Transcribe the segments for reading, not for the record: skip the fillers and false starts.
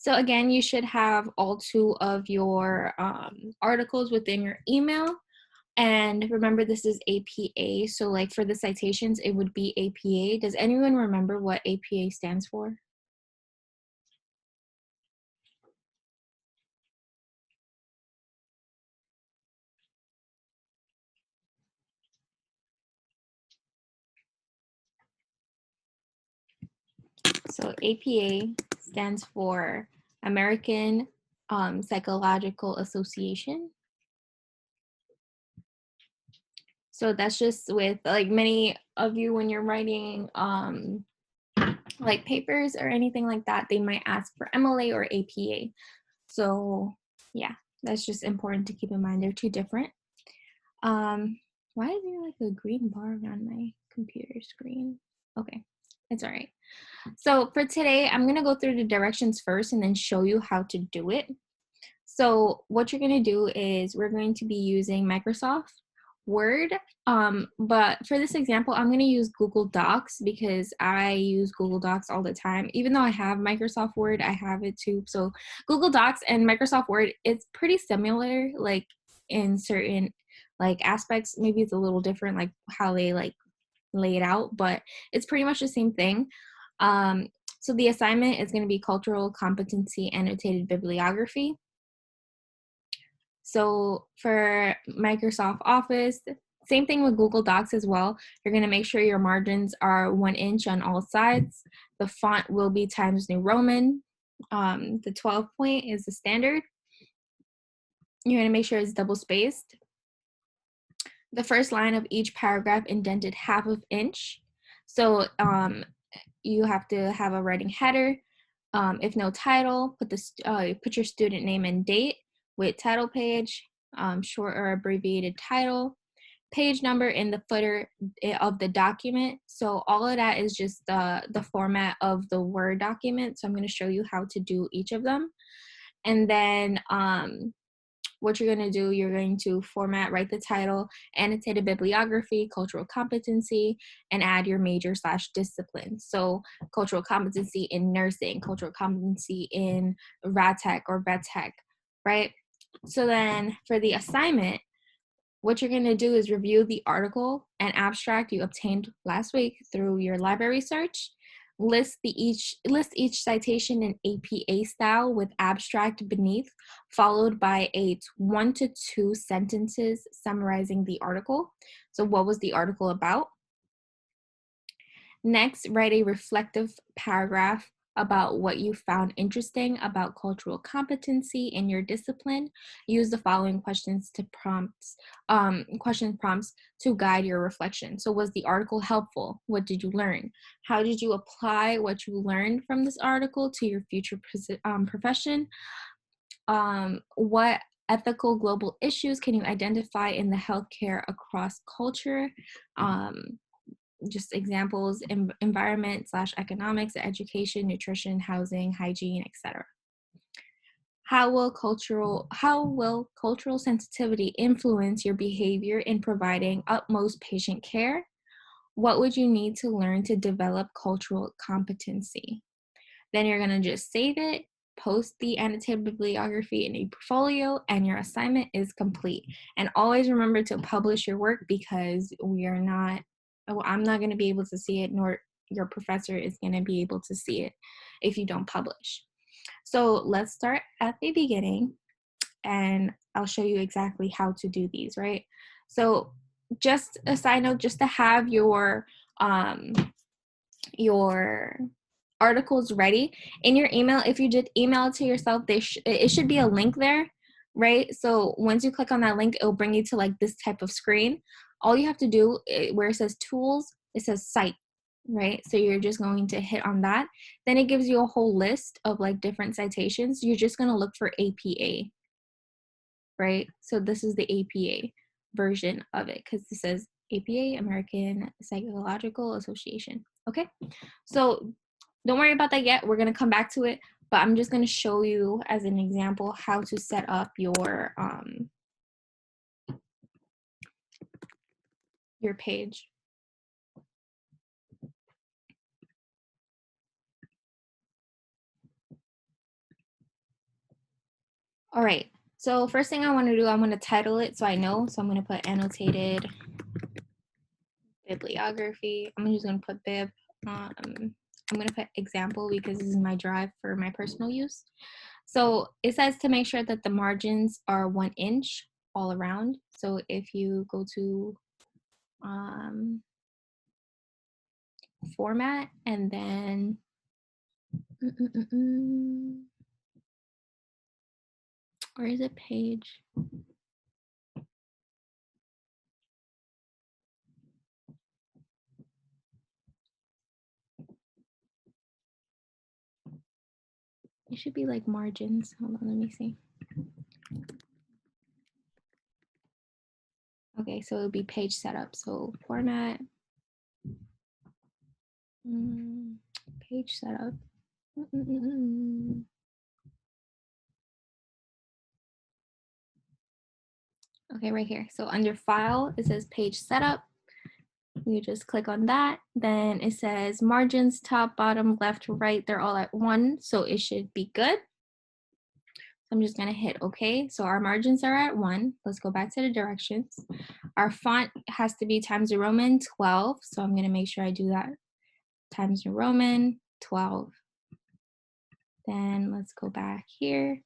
So again, you should have all two of your articles within your email. And remember, this is APA. So like for the citations, it would be APA. Does anyone remember what APA stands for? So APA stands for American Psychological Association. So that's just with like many of you when you're writing like papers or anything like that, they might ask for MLA or APA. So yeah, that's just important to keep in mind. They're two different. Why is there like a green bar around my computer screen? Okay, it's all right. So for today, I'm gonna go through the directions first and then show you how to do it. So what you're gonna do is we're going to be using Microsoft Word, but for this example, I'm gonna use Google Docs because I use Google Docs all the time. Even though I have Microsoft Word, I have it too. So Google Docs and Microsoft Word, it's pretty similar, like in certain like aspects. Maybe it's a little different, like how they like lay it out, but it's pretty much the same thing. So the assignment is gonna be cultural competency annotated bibliography. So for Microsoft Office, same thing with Google Docs as well. You're going to make sure your margins are 1 inch on all sides. The font will be Times New Roman. The 12 point is the standard. You're going to make sure it's double spaced. The first line of each paragraph indented 1/2 inch. So you have to have a writing header. If no title, put your student name and date with title page, short or abbreviated title, page number in the footer of the document. So all of that is just the format of the Word document. So I'm going to show you how to do each of them. And then what you're going to do, you're going to format, write the title, annotated bibliography, cultural competency, and add your major/discipline. So cultural competency in nursing, cultural competency in RATEC or VETEC, right? So then for the assignment, what you're going to do is review the article and abstract you obtained last week through your library search. List each citation in APA style with abstract beneath, followed by 1 to 2 sentences summarizing the article. So what was the article about? Next, write a reflective paragraph about what you found interesting about cultural competency in your discipline. Use the following questions to question prompts to guide your reflection. So was the article helpful? What did you learn? How did you apply what you learned from this article to your future profession? What ethical global issues can you identify in the healthcare across culture? Just examples: environment/economics, education, nutrition, housing, hygiene, etc. How will cultural sensitivity influence your behavior in providing utmost patient care? What would you need to learn to develop cultural competency? Then you're going to just save it, post the annotated bibliography in a portfolio, and your assignment is complete. And always remember to publish your work because I'm not going to be able to see it, nor your professor is going to be able to see it if you don't publish. So let's start at the beginning, and I'll show you exactly how to do these, right? So just a side note, just to have your articles ready in your email. If you did email it to yourself, it should be a link there, right? So once you click on that link, it'll bring you to like this type of screen. All you have to do, where it says tools, it says cite, right? So you're just going to hit on that. Then it gives you a whole list of like different citations. You're just going to look for APA, right? So this is the APA version of it because it says APA, American Psychological Association. Okay, so don't worry about that yet. We're going to come back to it, but I'm just going to show you as an example how to set up your page. All right, so first thing I want to do, I'm going to title it so I know. So I'm going to put Annotated Bibliography. I'm just going to put bib. I'm going to put example because this is my drive for my personal use. So it says to make sure that the margins are 1 inch all around. So if you go to format and then where is it, page? It should be like margins. Hold on, let me see. Okay, so it would be page setup. So format, page setup. Okay, right here. So under file, it says page setup. You just click on that. Then it says margins, top, bottom, left, right. They're all at 1, so it should be good. So I'm just gonna hit okay. So our margins are at 1. Let's go back to the directions. Our font has to be Times New Roman 12. So I'm gonna make sure I do that. Times New Roman 12. Then let's go back here.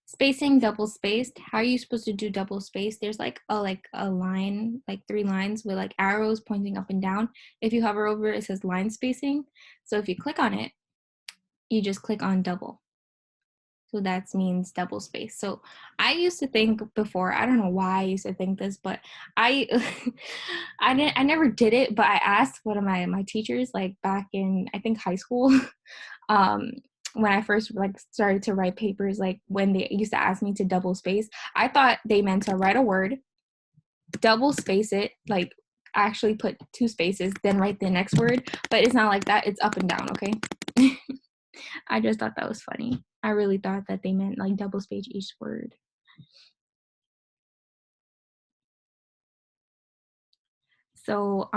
Spacing double spaced. How are you supposed to do double spaced? There's like a line, like 3 lines with like arrows pointing up and down. If you hover over it, it says line spacing. So if you click on it, you just click on double. So that means double space. So I used to think before, I don't know why I used to think this, but I I never did it, but I asked one of my teachers like back in I think high school. When I first like started to write papers, like when they used to ask me to double space, I thought they meant to write a word, double space it, like actually put 2 spaces, then write the next word. But it's not like that. It's up and down, okay? I just thought that was funny. I really thought that they meant like double space each word. So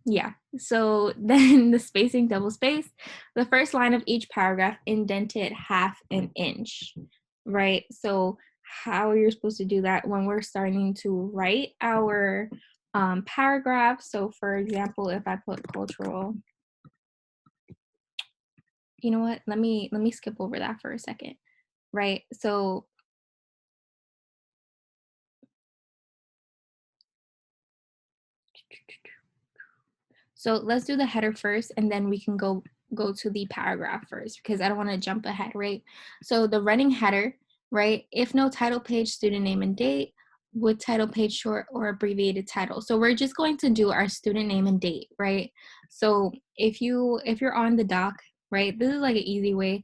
yeah, so then the spacing double space, the first line of each paragraph indented 1/2 an inch, right? So how are you supposed to do that when we're starting to write our paragraph? So for example, if I put cultural, you know what, let me skip over that for a second, right? So let's do the header first, and then we can go to the paragraph first because I don't want to jump ahead, right? So the running header, right? If no title page, student name and date, with title page short or abbreviated title. So we're just going to do our student name and date, right? So if you're on the doc, right? This is like an easy way.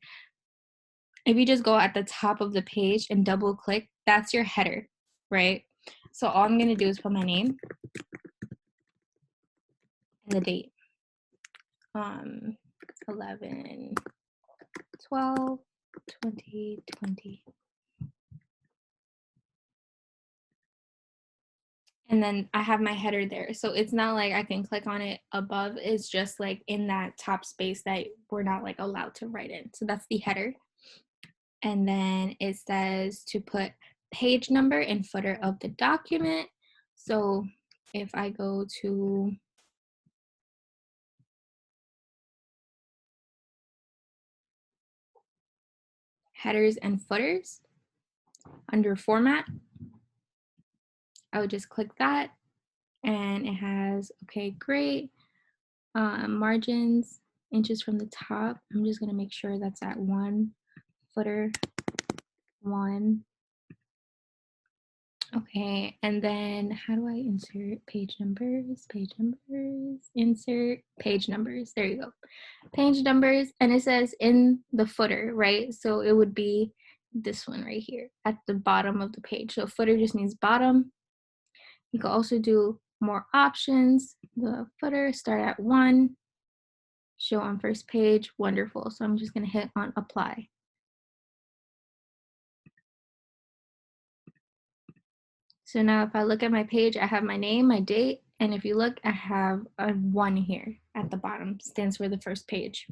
If you just go at the top of the page and double click, that's your header, right? So all I'm gonna do is put my name and the date. 11 12 2020, and then I have my header there, so it's not like I can click on it above. It's just like in that top space that we're not like allowed to write in. So that's the header, and then it says to put page number and footer of the document. So if I go to headers and footers under format, I would just click that, and it has, okay, great. Margins, inches from the top. I'm just gonna make sure that's at 1, footer 1. Okay, and then how do I insert page numbers? Page numbers, insert page numbers. There you go. Page numbers, and it says in the footer, right? So it would be this one right here at the bottom of the page. So footer just means bottom. You can also do more options. The footer start at 1. Show on first page, wonderful. So I'm just gonna hit on apply. So now if I look at my page, I have my name, my date, and if you look, I have a 1 here at the bottom, stands for the first page.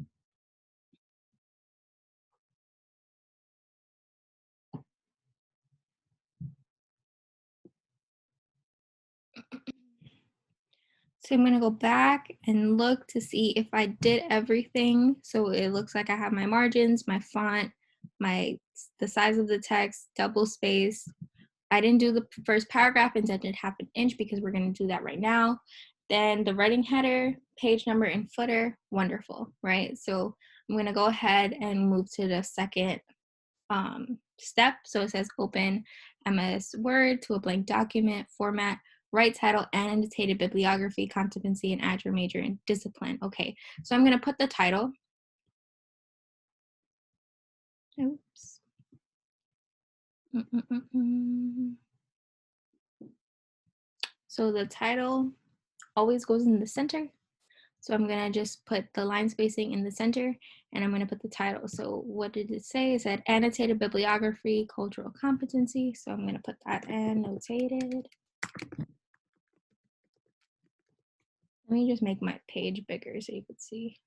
So I'm gonna go back and look to see if I did everything. So it looks like I have my margins, my font, the size of the text, double space. I didn't do the first paragraph, instead did 1/2 inch because we're gonna do that right now. Then the writing header, page number, and footer, wonderful, right? So I'm gonna go ahead and move to the second step. So it says open MS Word to a blank document, format, write title, annotated bibliography, competency, and add your major and discipline. Okay, so I'm gonna put the title. Oops. So the title always goes in the center. So I'm gonna just put the line spacing in the center, and I'm gonna put the title. So what did it say? It said annotated bibliography, cultural competency. So I'm gonna put that annotated. Let me just make my page bigger so you could see.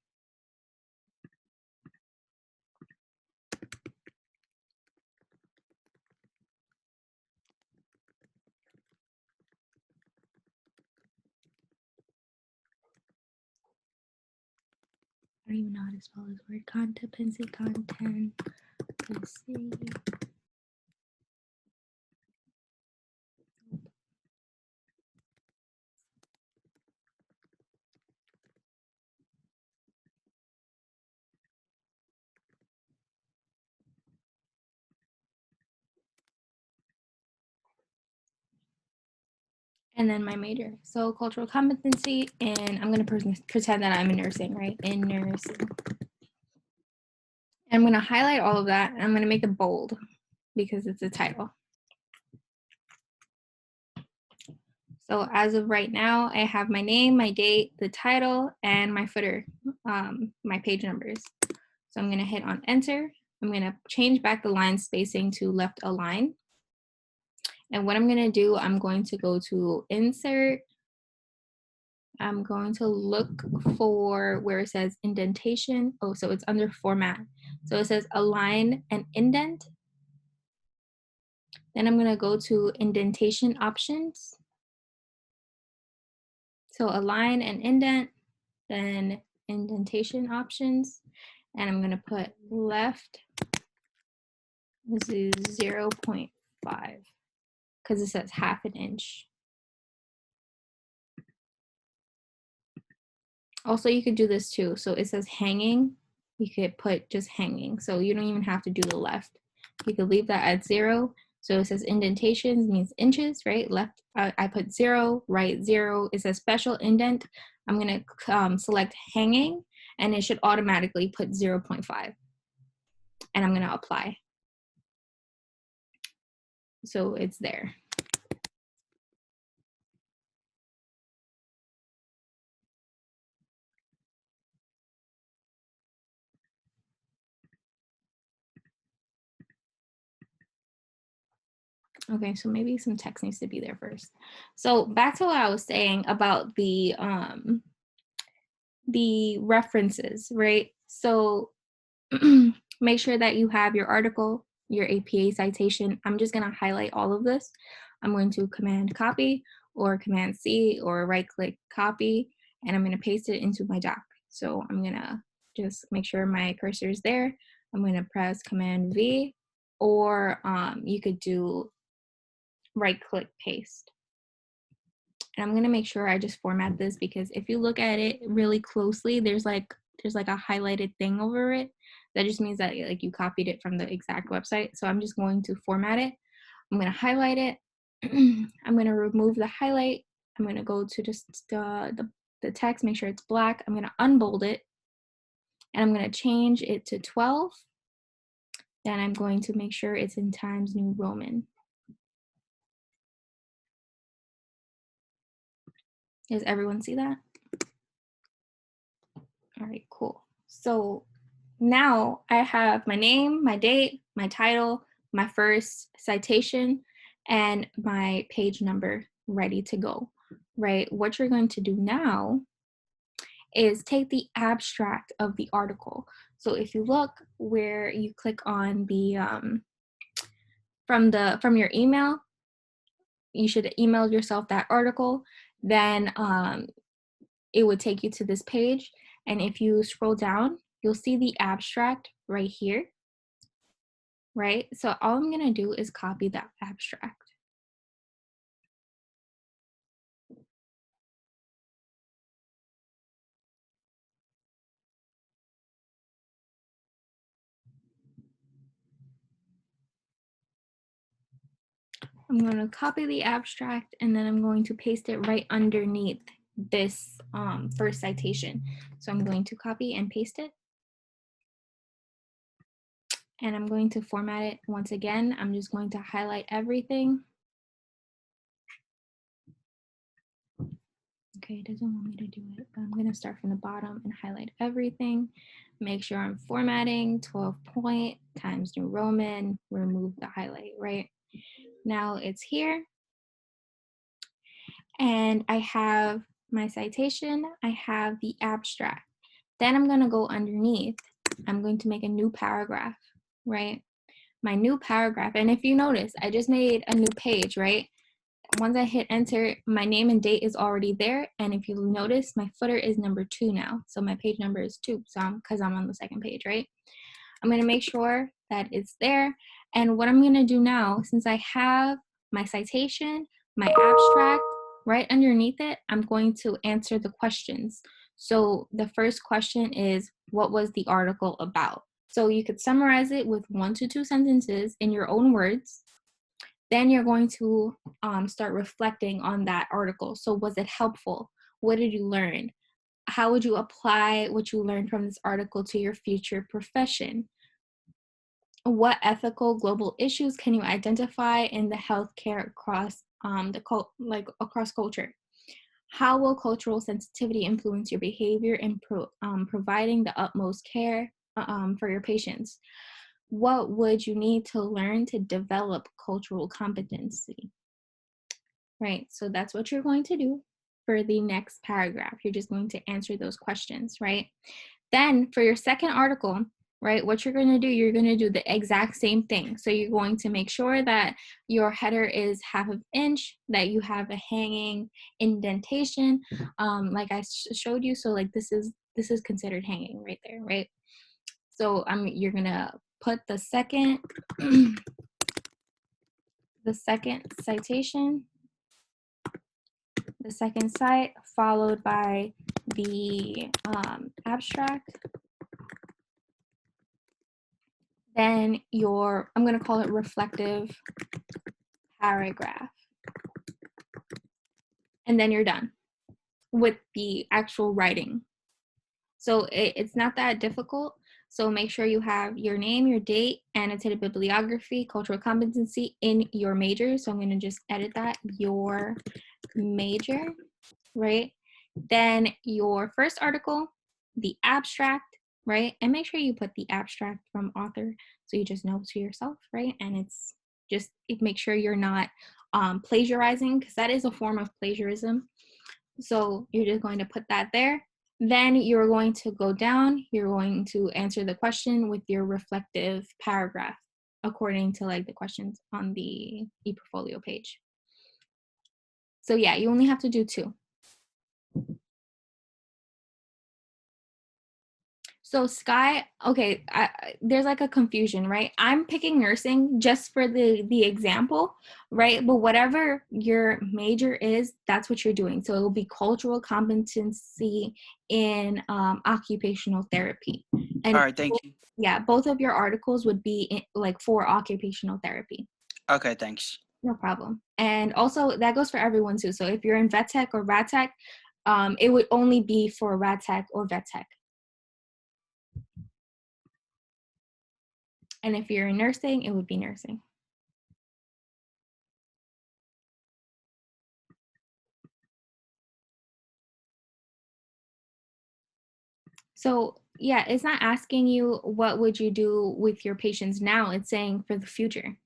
I don't even know how to spell this word. Competency, content, let's see. And then my major. So cultural competency, and I'm gonna pretend that I'm in nursing, right? In nursing. And I'm gonna highlight all of that, and I'm gonna make it bold because it's a title. So as of right now, I have my name, my date, the title, and my footer, my page numbers. So I'm gonna hit on enter. I'm gonna change back the line spacing to left align. And what I'm gonna do, I'm going to go to insert. I'm going to look for where it says indentation. Oh, so it's under format. So it says align and indent. Then I'm gonna go to indentation options. So align and indent, then indentation options. And I'm gonna put left, this is 0.5 because it says 1/2 inch. Also, you could do this too. So it says hanging, you could put just hanging. So you don't even have to do the left. You could leave that at 0. So it says indentations means inches, right? Left, I put 0, right 0. It says special indent. I'm gonna select hanging, and it should automatically put 0.5. And I'm gonna apply. So it's there. Okay, so maybe some text needs to be there first. So back to what I was saying about the references, right? So make sure that you have your article, your APA citation. I'm just gonna highlight all of this. I'm going to command copy or command C or right click copy, and I'm gonna paste it into my doc. So I'm gonna just make sure my cursor is there. I'm gonna press command V, or you could do right click paste. And I'm gonna make sure I just format this, because if you look at it really closely, there's like a highlighted thing over it. That just means that like you copied it from the exact website. So I'm just going to format it. I'm gonna highlight it. I'm gonna remove the highlight. I'm gonna go to just the text, make sure it's black. I'm gonna unbold it, and I'm gonna change it to 12. Then I'm going to make sure it's in Times New Roman. Does everyone see that? All right, cool. So now I have my name, my date, my title, my first citation, and my page number ready to go, right? What you're going to do now is take the abstract of the article. So if you look where you click on the from your email, you should email yourself that article. Then it would take you to this page. And if you scroll down, you'll see the abstract right here, right? So all I'm gonna do is copy that abstract. I'm going to copy the abstract and then I'm going to paste it right underneath this first citation. So I'm going to copy and paste it. And I'm going to format it once again. I'm just going to highlight everything. Okay, it doesn't want me to do it, but I'm going to start from the bottom and highlight everything. Make sure I'm formatting 12 point, Times New Roman, remove the highlight, right? Now it's here. And I have my citation, I have the abstract. Then I'm gonna go underneath, I'm going to make a new paragraph, right? My new paragraph, and if you notice, I just made a new page, right? Once I hit enter, my name and date is already there. And if you notice, my footer is number 2 now. So my page number is 2, so because I'm on the second page, right? I'm gonna make sure that it's there. And what I'm gonna do now, since I have my citation, my abstract, right underneath it, I'm going to answer the questions. So the first question is, what was the article about? So you could summarize it with 1 to 2 sentences in your own words. Then you're going to start reflecting on that article. So was it helpful? What did you learn? How would you apply what you learned from this article to your future profession? What ethical global issues can you identify in the healthcare across across culture? How will cultural sensitivity influence your behavior in providing the utmost care for your patients? What would you need to learn to develop cultural competency? Right, so that's what you're going to do for the next paragraph. You're just going to answer those questions, right? Then for your second article, right, what you're going to do, you're going to do the exact same thing. So you're going to make sure that your header is 1/2 inch, that you have a hanging indentation, like I showed you. So like this is considered hanging right there, right? So you're going to put the second the second citation, the second cite, followed by the abstract. Then I'm going to call it reflective paragraph. And then you're done with the actual writing. So it's not that difficult. So make sure you have your name, your date, annotated bibliography, cultural competency in your major. So I'm going to just edit that, your major, right? Then your first article, the abstract, right? And make sure you put the abstract from author so you just know to yourself, right? And it's just make sure you're not plagiarizing, because that is a form of plagiarism. So you're just going to put that there. Then you're going to go down, you're going to answer the question with your reflective paragraph according to like the questions on the ePortfolio page. So yeah, you only have to do 2. So Sky, okay, there's like a confusion, right? I'm picking nursing just for the example, right? But whatever your major is, that's what you're doing. So it'll be cultural competency in occupational therapy. And All right, thank you. yeah, both of your articles would be like for occupational therapy. Okay, thanks. No problem. And also that goes for everyone too. So if you're in vet tech or rad tech, it would only be for rad tech or vet tech. And if you're in nursing, it would be nursing. So yeah, it's not asking you what would you do with your patients now. It's saying for the future,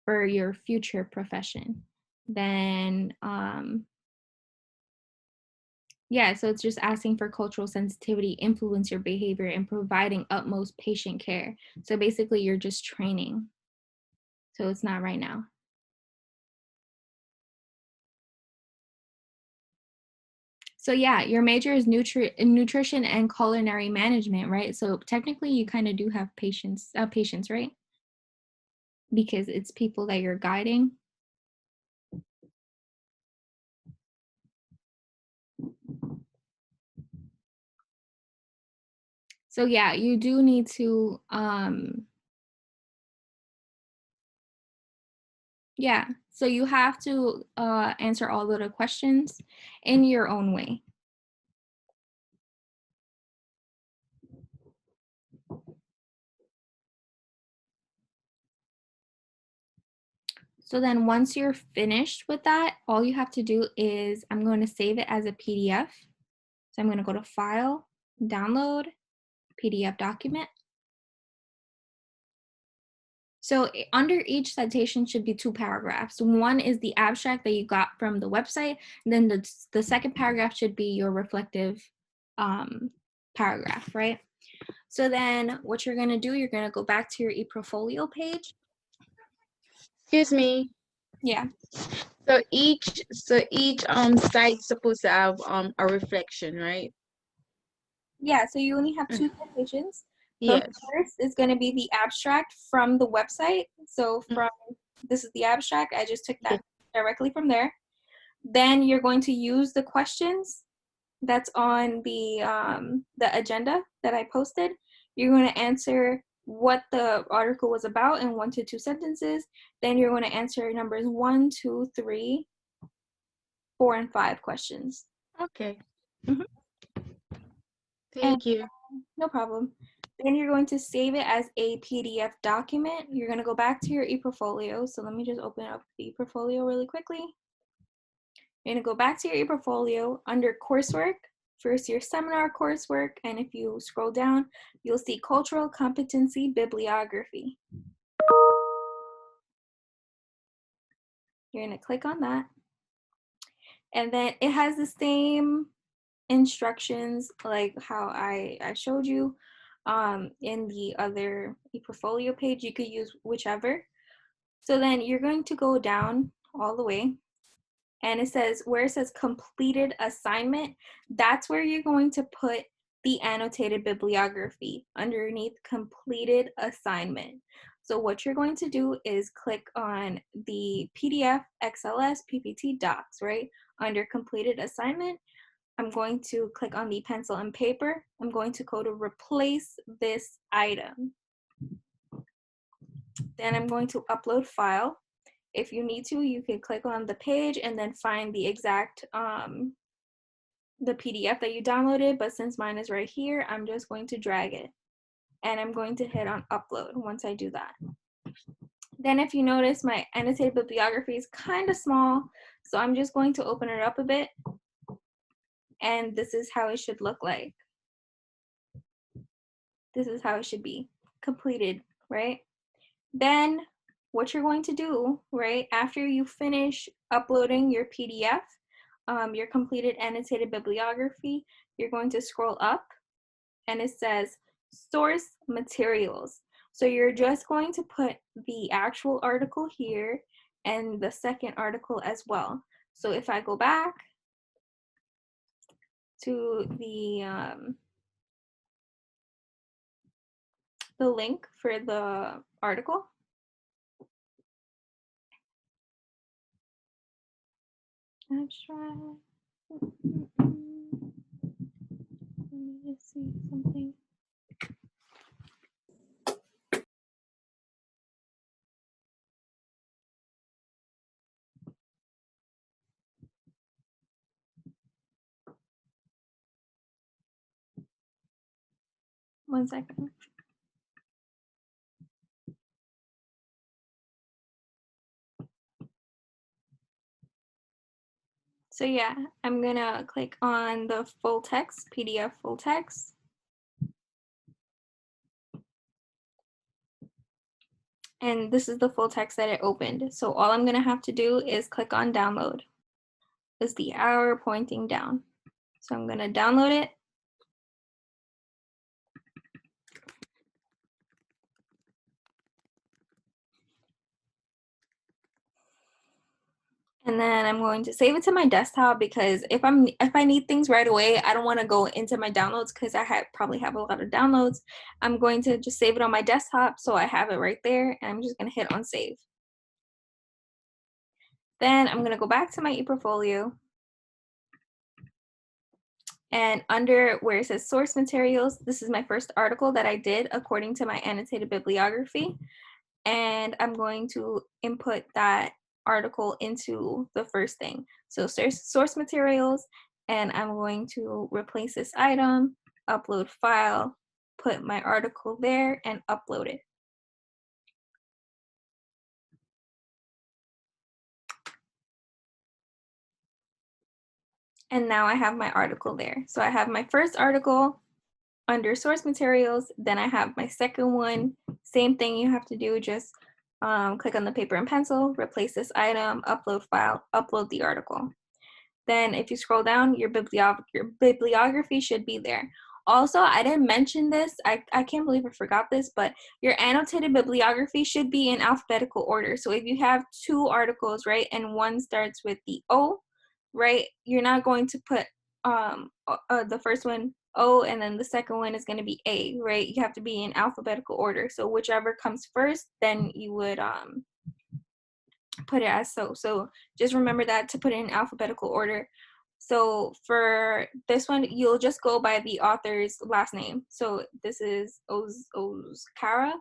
for your future profession. Then yeah, so it's just asking for cultural sensitivity, influence your behavior, and providing utmost patient care. So basically you're just training. So it's not right now. So yeah, your major is nutrition and culinary management, right? So technically you kind of do have patients, right? Because it's people that you're guiding. So yeah, you do need to, yeah, so you have to answer all of the questions in your own way. So then once you're finished with that, all you have to do is, I'm going to save it as a PDF. So I'm going to go to File, Download, PDF document. So under each citation should be 2 paragraphs. One is the abstract that you got from the website, and then the second paragraph should be your reflective paragraph, right? So then what you're gonna do, you're gonna go back to your ePortfolio page. Excuse me. Yeah. So each site's supposed to have a reflection, right? Yeah, so you only have 2 citations. The Yes. first is going to be the abstract from the website. So this is the abstract. I just took that directly from there. Then you're going to use the questions that's on the agenda that I posted. You're going to answer what the article was about in 1 to 2 sentences. Then you're going to answer numbers 1, 2, 3, 4, and 5 questions. Okay. Mm-hmm. Thank you. No problem. Then you're going to save it as a PDF document. You're going to go back to your ePortfolio. So let me just open up the ePortfolio really quickly. You're going to go back to your ePortfolio under coursework, first year seminar coursework, and if you scroll down, you'll see cultural competency bibliography. You're going to click on that. And then it has the same instructions like how I showed you in the other ePortfolio page. You could use whichever. So then you're going to go down all the way, and it says, where it says completed assignment, that's where you're going to put the annotated bibliography underneath completed assignment. So what you're going to do is click on the PDF, XLS, PPT, Docs, right? Under completed assignment, I'm going to click on the pencil and paper. I'm going to go to replace this item. Then I'm going to upload file. If you need to, you can click on the page and then find the exact the PDF that you downloaded, but since mine is right here, I'm just going to drag it and I'm going to hit on upload once I do that. Then if you notice, my annotated bibliography is kind of small, so I'm just going to open it up a bit, and this is how it should look like. This is how it should be completed, right? Then what you're going to do, right, after you finish uploading your PDF, your completed annotated bibliography, you're going to scroll up and it says source materials. So you're just going to put the actual article here and the second article as well. So if I go back to the link for the article, abstract. Let me just see something. One second. So yeah, I'm gonna click on the full text, PDF full text. And this is the full text that it opened. So all I'm gonna have to do is click on download. It's the arrow pointing down. So I'm gonna download it. And then I'm going to save it to my desktop because if I need things right away, I don't want to go into my downloads because probably have a lot of downloads. I'm going to just save it on my desktop so I have it right there, and I'm just going to hit on save. Then I'm going to go back to my ePortfolio, and under where it says source materials, this is my first article that I did according to my annotated bibliography, and I'm going to input that article into the first thing. So source materials, and I'm going to replace this item, upload file, put my article there, and upload it. And now I have my article there. So I have my first article under source materials, then I have my second one. Same thing you have to do, just click on the paper and pencil, replace this item, upload file, upload the article. Then if you scroll down, your bibliography should be there. Also, I didn't mention this. I can't believe I forgot this, but your annotated bibliography should be in alphabetical order. So if you have two articles, right, and one starts with the O, right, you're not going to put the first one O and then the second one is going to be A, right? You have to be in alphabetical order. So whichever comes first, then you would put it as so. So just remember that to put it in alphabetical order. So for this one, you'll just go by the author's last name. So this is Ozkara,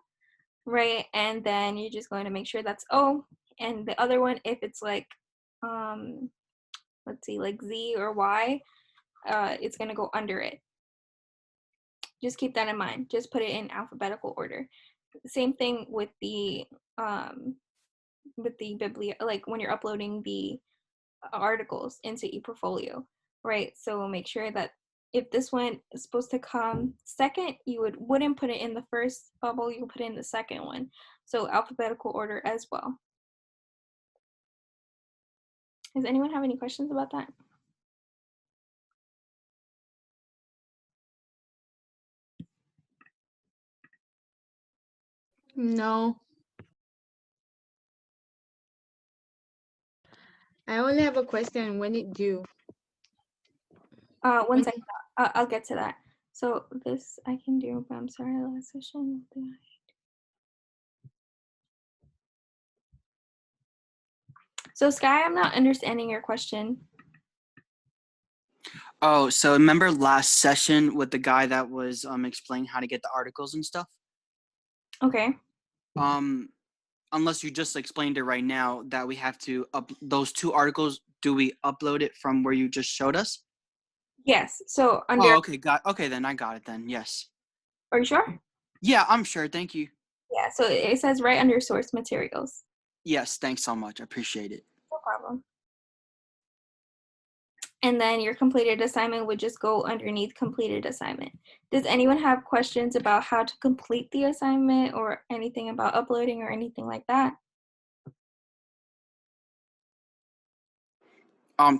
right? And then you're just going to make sure that's O. And the other one, if it's like, let's see, like Z or Y, it's going to go under it. Just keep that in mind. Just put it in alphabetical order. Same thing with the like when you're uploading the articles into ePortfolio, right? So make sure that if this one is supposed to come second, you wouldn't put it in the first bubble, you put it in the second one. So alphabetical order as well. Does anyone have any questions about that? No. I only have a question. When it due? One second, I'll get to that. So this I can do, but I'm sorry, last session. So Sky, I'm not understanding your question. Oh, so remember last session with the guy that was explaining how to get the articles and stuff? Okay. Unless you just explained it right now that we have to those two articles, do we upload it from where you just showed us? Yes. So under. Oh, okay, okay, then I got it then. Yes. Are you sure? Yeah, I'm sure. Thank you. Yeah. So it says right under source materials. Yes, thanks so much. I appreciate it. No problem. And then your completed assignment would just go underneath completed assignment. Does anyone have questions about how to complete the assignment or anything about uploading or anything like that?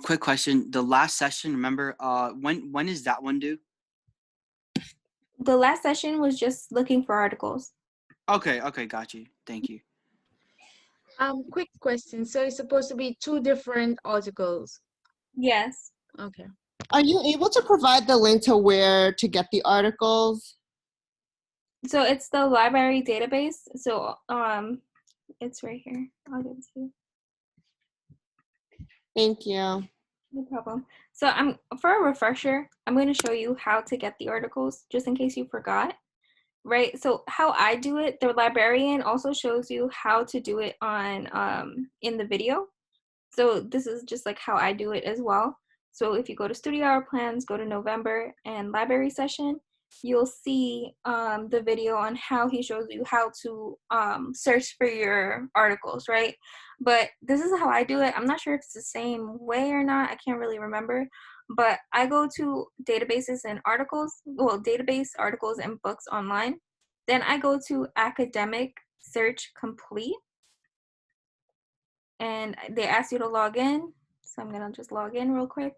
Quick question. The last session, remember, when is that one due? The last session was just looking for articles. Okay, got you. Thank you. Quick question. So it's supposed to be two different articles. Yes. Okay. Are you able to provide the link to where to get the articles? So it's the library database. So it's right here. I'll give it to you. Thank you. No problem. So for a refresher, I'm going to show you how to get the articles just in case you forgot. Right, so how I do it, the librarian also shows you how to do it on in the video. So this is just like how I do it as well. So if you go to studio hour plans, go to November and library session, you'll see the video on how he shows you how to search for your articles, right? But this is how I do it. I'm not sure if it's the same way or not. I can't really remember. But I go to databases and articles, well, database, articles, and books online. Then I go to academic search complete. And they ask you to log in. So I'm gonna just log in real quick.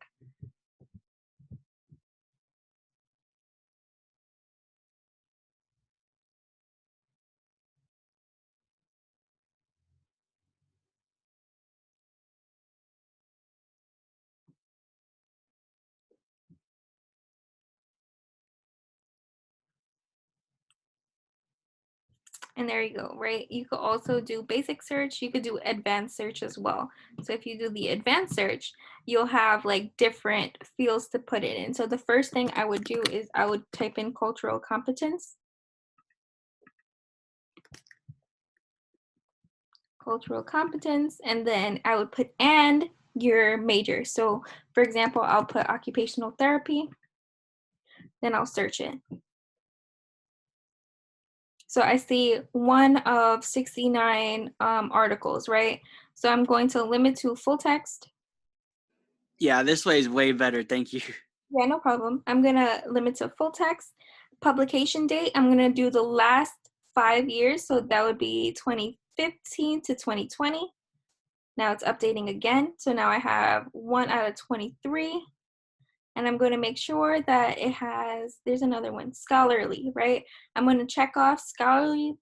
And there you go, right? You could also do basic search. You could do advanced search as well. So if you do the advanced search, you'll have like different fields to put it in. So the first thing I would do is I would type in cultural competence. Cultural competence, and then I would put and your major. So for example, I'll put occupational therapy, then I'll search it. So I see one of 69 articles, right? So I'm going to limit to full text. Yeah, this way is way better. Thank you. Yeah, no problem. I'm gonna limit to full text. Publication date, I'm gonna do the last 5 years. So that would be 2015 to 2020. Now it's updating again. So now I have 1 out of 23. And I'm going to make sure that it has, there's another one, scholarly, right? I'm going to check off scholarly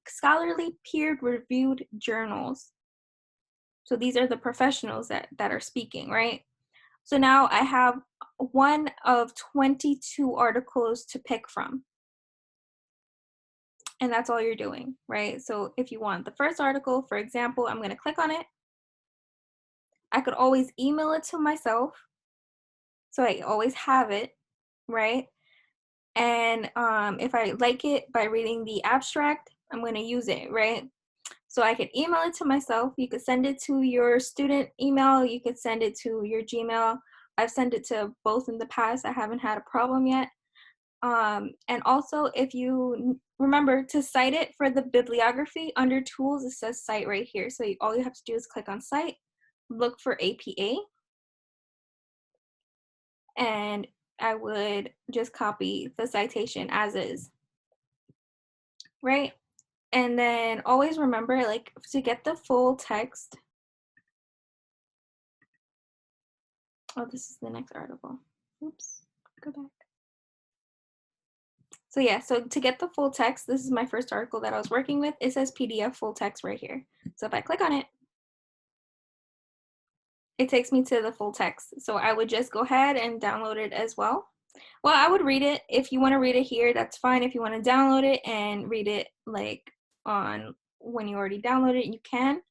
peer-reviewed journals. So these are the professionals that are speaking, right? So now I have 1 of 22 articles to pick from. And that's all you're doing, right? So if you want the first article, for example, I'm going to click on it. I could always email it to myself. So I always have it, right? And if I like it by reading the abstract, I'm going to use it, right? So I could email it to myself. You could send it to your student email. You could send it to your Gmail. I've sent it to both in the past. I haven't had a problem yet. And also, if you remember to cite it for the bibliography, under tools, it says cite right here. So all you have to do is click on cite, look for APA, and I would just copy the citation as is, right? And then always remember, like, to get the full text. Oh, this is the next article. Oops, go back. So yeah, so to get the full text, this is my first article that I was working with. It says PDF full text right here. So if I click on it, it takes me to the full text. So I would just go ahead and download it as well. Well, I would read it. If you want to read it here, that's fine. If you want to download it and read it like on when you already download it, you can.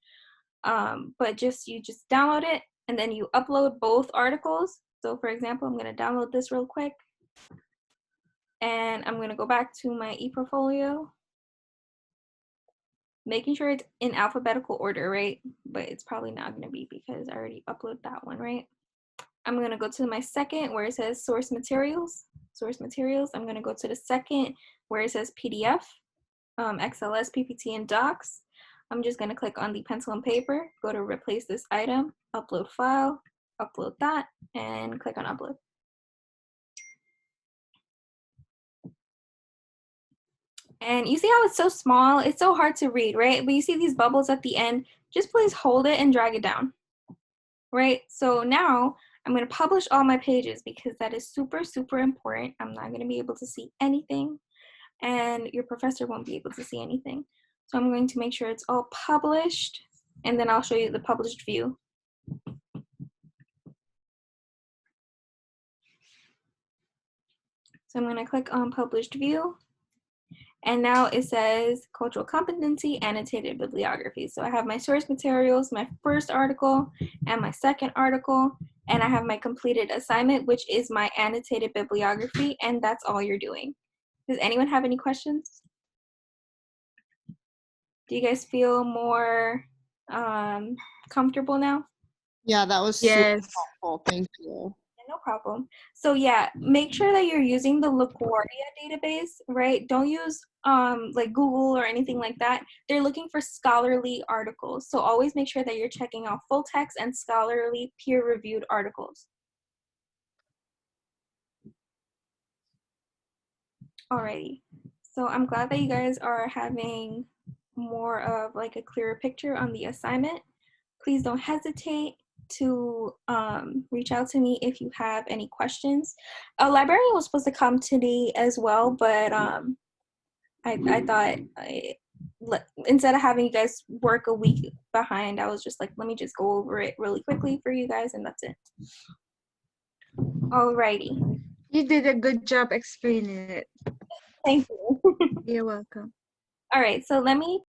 But you just download it and then you upload both articles. So for example, I'm going to download this real quick. And I'm going to go back to my ePortfolio. Making sure it's in alphabetical order, right? But it's probably not going to be because I already uploaded that one, right? I'm going to go to my second where it says source materials. Source materials. I'm going to go to the second where it says PDF, XLS, PPT, and Docs. I'm just going to click on the pencil and paper, go to replace this item, upload file, upload that, and click on upload. And you see how it's so small? It's so hard to read, right? But you see these bubbles at the end? Just please hold it and drag it down, right? So now I'm going to publish all my pages because that is super, super important. I'm not going to be able to see anything and your professor won't be able to see anything. So I'm going to make sure it's all published and then I'll show you the published view. So I'm going to click on published view. And now it says cultural competency, annotated bibliography. So I have my source materials, my first article, and my second article, and I have my completed assignment, which is my annotated bibliography, and that's all you're doing. Does anyone have any questions? Do you guys feel more comfortable now? Yeah, that was super Yes. helpful. Thank you. No problem. So yeah, make sure that you're using the LaGuardia database, right? Don't use like Google or anything like that. They're looking for scholarly articles. So always make sure that you're checking out full text and scholarly peer-reviewed articles. Alrighty. So I'm glad that you guys are having more of like a clearer picture on the assignment. Please don't hesitate to reach out to me if you have any questions. A librarian was supposed to come today as well, but I thought instead of having you guys work a week behind, I was just like, let me just go over it really quickly for you guys, and that's it. Alrighty. You did a good job explaining it. Thank you. You're welcome. All right, so let me